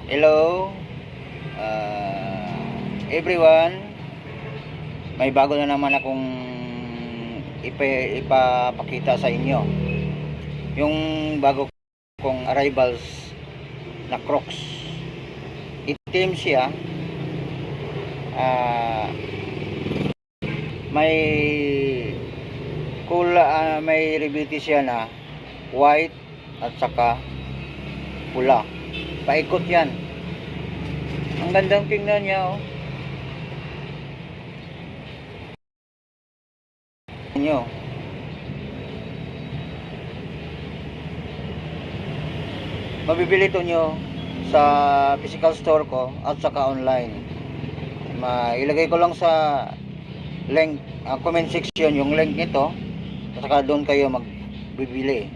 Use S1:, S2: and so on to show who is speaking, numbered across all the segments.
S1: Hello, everyone. May bago na naman akong ipapakita sa inyo. Yung bago kong arrivals na Crocs. Itim siya. May may rebiti siya na white at saka pula. Paikot yan. Ang gandang tingnan niya, oh. Nyo. Mabibili ito nyo sa physical store ko at saka online. Ilagay ko lang sa link, comment section yung link nito. At saka doon kayo magbibili.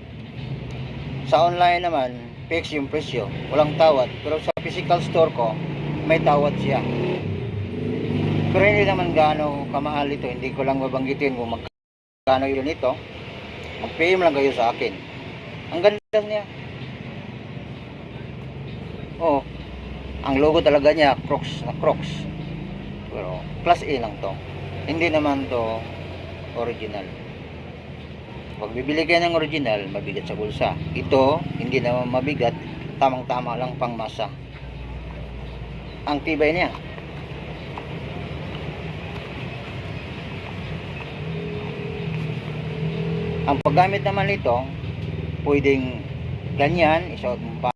S1: Sa online naman, fix yung presyo, walang tawad. Pero sa physical store ko, may tawad siya. Pero hindi naman gaano kamahal ito. Hindi ko lang babanggitin kung magkano yun ito. Mag-PM lang kayo sa akin. Ang ganda niya. Oh, ang logo talaga niya, Crocs na Crocs. Pero class A lang to. Hindi naman to original. Pag bibili kayo ng original, mabigat sa bulsa. Ito, hindi naman mabigat, tamang-tama lang pang masa. Ang tibay niya. Ang paggamit naman nito, pwedeng ganyan, isuot mo pa,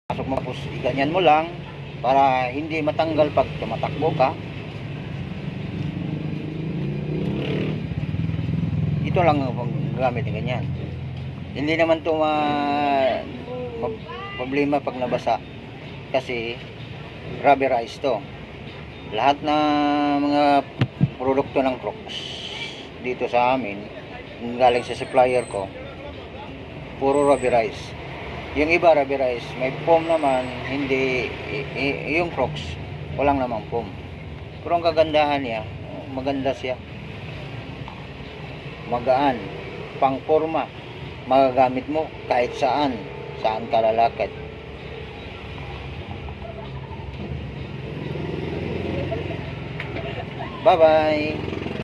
S1: pasok mo, ganyan mo lang, para hindi matanggal pag tumatakbo ka. Ito lang ang gamit ng ganyan. Hindi naman ito problema pag nabasa kasi rubberized to. Lahat na mga produkto ng Crocs dito sa amin galing sa supplier ko puro rubberized. Yung iba rubberized, may foam naman, hindi yung Crocs walang namang foam. Pero ang kagandahan niya, maganda siya. Magaan, pang forma, magagamit mo kahit saan ka lalakad. Bye bye.